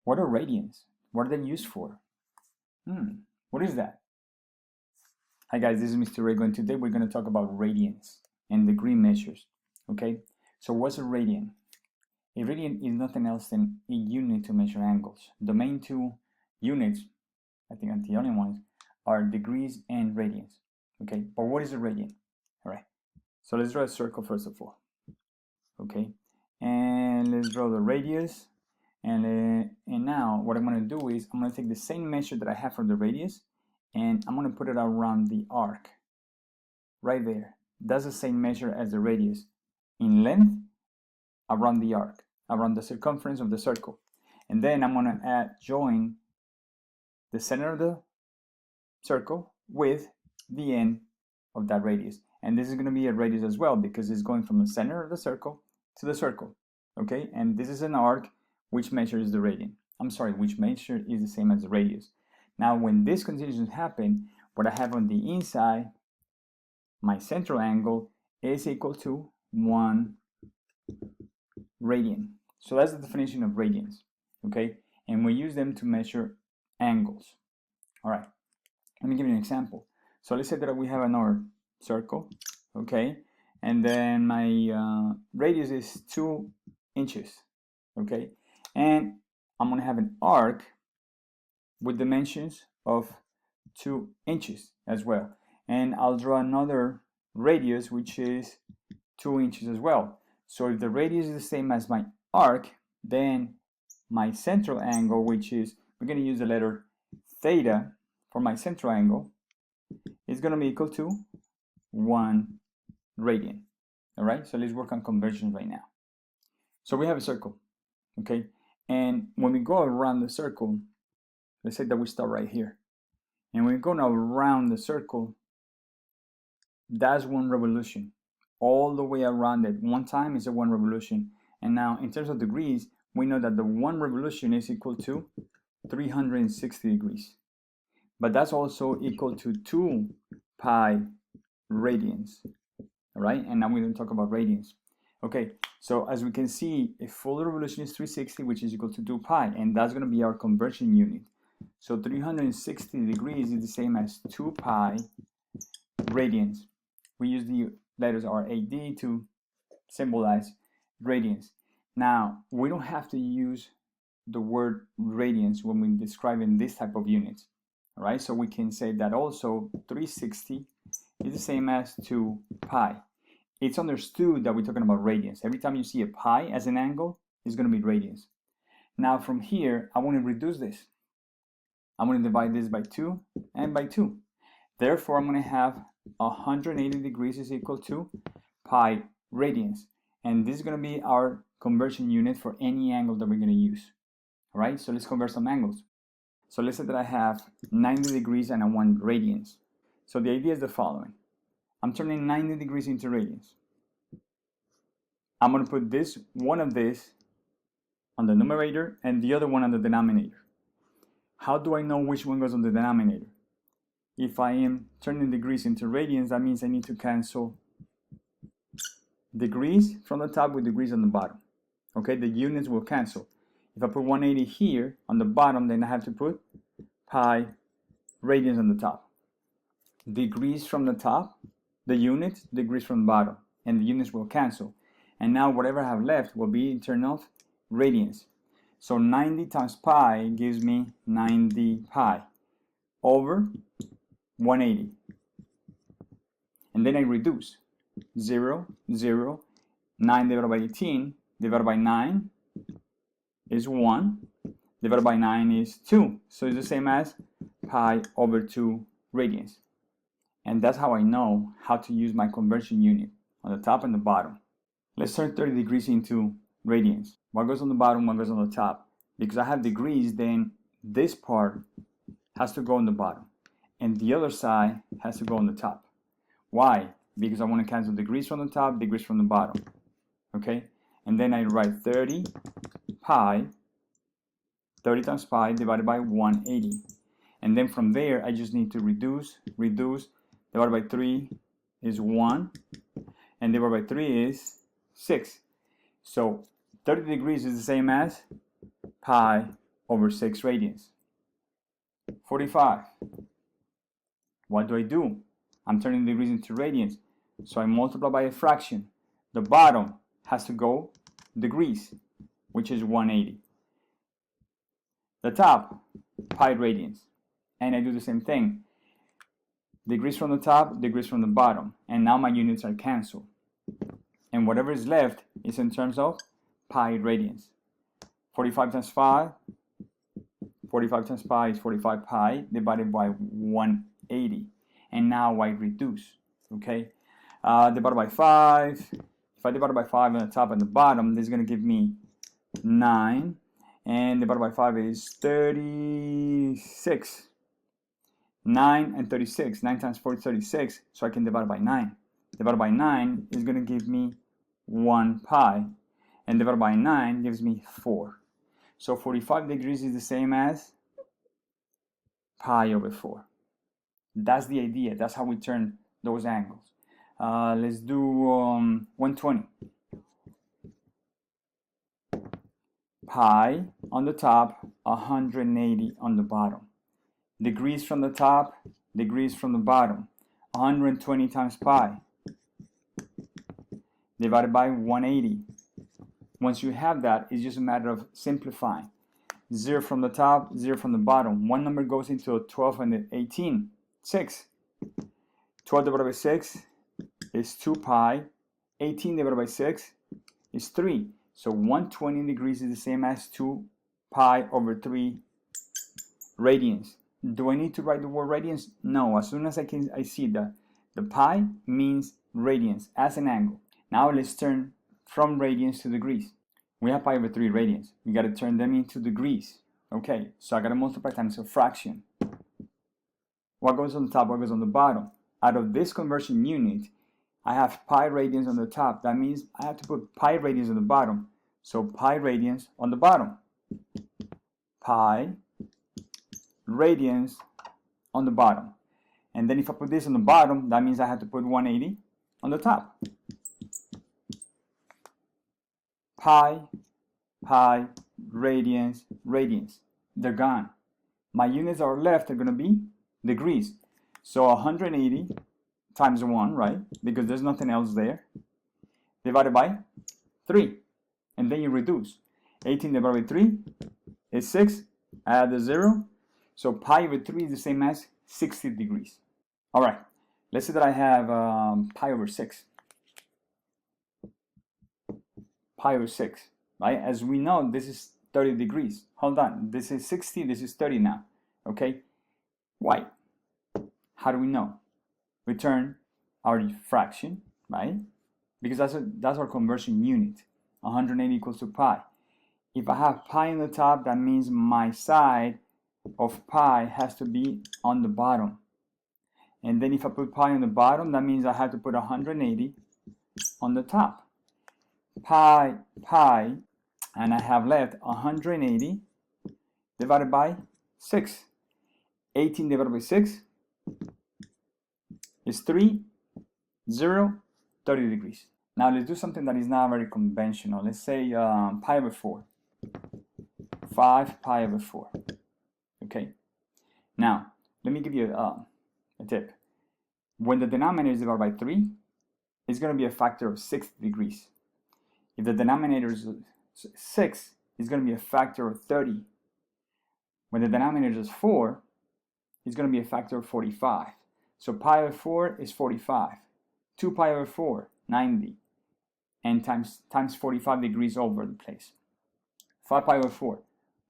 What are radians? What are they used for? What is that? Hi guys, this is Mr. Urrego, and today we're going to talk about radians and degree measures. Okay, so what's a radian? A radian is nothing else than a unit to measure angles. The main two units, I think the only ones, are degrees and radians. Okay, but what is a radian? All right, so let's draw a circle first of all. Okay, and let's draw the radius. And now what I'm going to do is I'm going to take the same measure that I have for the radius, and I'm going to put it around the arc right there. That's the same measure as the radius in length around the arc, around the circumference of the circle. And then I'm going to join the center of the circle with the end of that radius. And this is going to be a radius as well, because it's going from the center of the circle to the circle. Okay, and this is an arc which measures the radian. I'm sorry, which measure is the same as the radius. Now, when this continuation happens, what I have on the inside, my central angle is equal to 1 radian. So that's the definition of radians, okay? And we use them to measure angles. All right, let me give you an example. So let's say that we have another circle, okay? And then my radius is 2 inches, okay? And I'm going to have an arc with dimensions of 2 inches as well. And I'll draw another radius which is 2 inches as well. So if the radius is the same as my arc, then my central angle, which is, we're going to use the letter theta for my central angle, is going to be equal to 1 radian. All right, so let's work on conversion right now. So we have a circle, okay? And when we go around the circle, let's say that we start right here. And when we go now around the circle, that's 1 revolution. All the way around it. 1 time is a 1 revolution. And now in terms of degrees, we know that the 1 revolution is equal to 360 degrees. But that's also equal to 2 pi radians. All right, and now we're going to talk about radians. Okay, so as we can see, a full revolution is 360, which is equal to 2 pi, and that's going to be our conversion unit. So 360 degrees is the same as 2 pi radians. We use the letters RAD to symbolize radians. Now, we don't have to use the word radians when we're describing this type of units. All right, so we can say that also 360 is the same as 2 pi. It's understood that we're talking about radians. Every time you see a pi as an angle, it's going to be radians. Now from here, I want to reduce this. I'm going to divide this by 2 and by 2. Therefore, I'm going to have 180 degrees is equal to pi radians. And this is going to be our conversion unit for any angle that we're going to use. All right, so let's convert some angles. So let's say that I have 90 degrees and I want radians. So the idea is the following. I'm turning 90 degrees into radians. I'm going to put one of this on the numerator and the other one on the denominator. How do I know which one goes on the denominator? If I am turning degrees into radians, that means I need to cancel degrees from the top with degrees on the bottom. Okay, the units will cancel. If I put 180 here on the bottom, then I have to put pi radians on the top. Degrees from the top, the units, degrees from the bottom, and the units will cancel. And now whatever I have left will be in terms of radians. So 90 times pi gives me 90 pi over 180. And then I reduce. 0, 0, 9 divided by 18 divided by 9 is 1, divided by 9 is 2. So it's the same as pi over 2 radians. And that's how I know how to use my conversion unit on the top and the bottom. Let's turn 30 degrees into radians. What goes on the bottom, what goes on the top? Because I have degrees, then this part has to go on the bottom. And the other side has to go on the top. Why? Because I want to cancel degrees from the top, degrees from the bottom. Okay? And then I write 30 pi, 30 times pi divided by 180. And then from there, I just need to reduce, divided by 3 is 1, and divided by 3 is 6. So 30 degrees is the same as pi over 6 radians. 45. What do? I'm turning degrees into radians. So I multiply by a fraction. The bottom has to go degrees, which is 180. The top, pi radians. And I do the same thing. Degrees from the top, degrees from the bottom. And now my units are canceled. And whatever is left is in terms of pi radians. 45 times 5. 45 times pi is 45 pi divided by 180. And now I reduce. Okay? Divided by 5. If I divide by 5 on the top and the bottom, this is going to give me 9. And divided by 5 is 36. 9 and 36. 9 times 4 is 36. So I can divide by 9. Divided by 9 is going to give me 1 pi. And divided by 9 gives me 4. So 45 degrees is the same as pi over 4. That's the idea. That's how we turn those angles. Let's do 120. Pi on the top, 180 on the bottom. Degrees from the top, degrees from the bottom. 120 times pi divided by 180. Once you have that, it's just a matter of simplifying. 0 from the top, 0 from the bottom. One number goes into a 12 and 18. 6. 12 divided by 6 is 2 pi. 18 divided by 6 is 3. So 120 degrees is the same as 2 pi over 3 radians. Do I need to write the word radians? No. As soon as I see that the pi means radians as an angle. Now let's turn from radians to degrees. We have pi over 3 radians. We got to turn them into degrees. Okay, so I got to multiply times a fraction. What goes on the top, what goes on the bottom? Out of this conversion unit, I have pi radians on the top. That means I have to put pi radians on the bottom. So pi radians on the bottom. Pi radians on the bottom. And then if I put this on the bottom, that means I have to put 180 on the top. Pi, radians, radians. They're gone. My units that are left are going to be degrees. So 180 times 1, right? Because there's nothing else there. Divided by 3. And then you reduce. 18 divided by 3 is 6. Add the 0. So pi over 3 is the same as 60 degrees. All right. Let's say that I have pi over 6. Pi over 6, right? As we know, this is 30 degrees. Hold on. This is 60. This is 30 now. Okay? Why? How do we know? We turn our fraction, right? Because that's our conversion unit. 180 equals to pi. If I have pi on the top, that means my side of pi has to be on the bottom. And then if I put pi on the bottom, that means I have to put 180 on the top. Pi, and I have left 180 divided by 6. 18 divided by 6 is 3, 0, 30 degrees. Now let's do something that is not very conventional. Let's say pi over 4. 5 pi over 4. Okay. Now, let me give you a tip. When the denominator is divided by 3, it's going to be a factor of 60 degrees. If the denominator is 6, it's going to be a factor of 30. When the denominator is 4, it's going to be a factor of 45. So pi over 4 is 45. 2 pi over 4, 90. And times 45 degrees over the place. 5 pi over 4.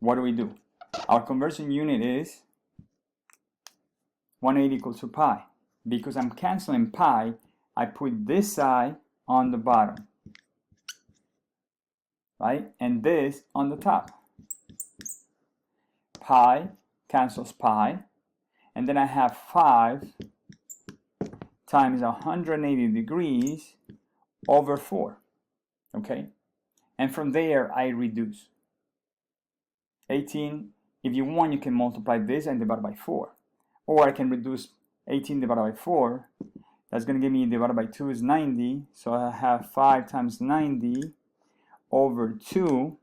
What do? Our conversion unit is 180 equals to pi. Because I'm canceling pi, I put this side on the bottom. Right? And this on the top. Pi cancels pi. And then I have 5 times 180 degrees over 4. Okay? And from there, I reduce. 18, if you want, you can multiply this and divide by 4. Or I can reduce 18 divided by 4. That's going to give me divided by 2 is 90. So I have 5 times 90 over 2.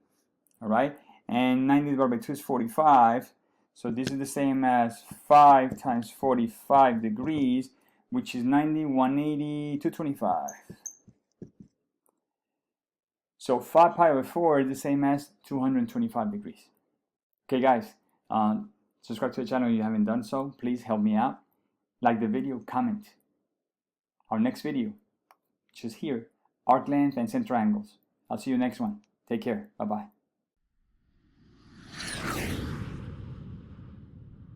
All right? and 90 divided by 2 is 45. So this is the same as 5 times 45 degrees, which is 90, 180, 225. So 5 pi over 4 is the same as 225 degrees. Okay guys, subscribe to the channel if you haven't done so. Please help me out. Like the video, comment. Our next video, which is here, arc length and center angles. I'll see you next one. Take care. Bye-bye.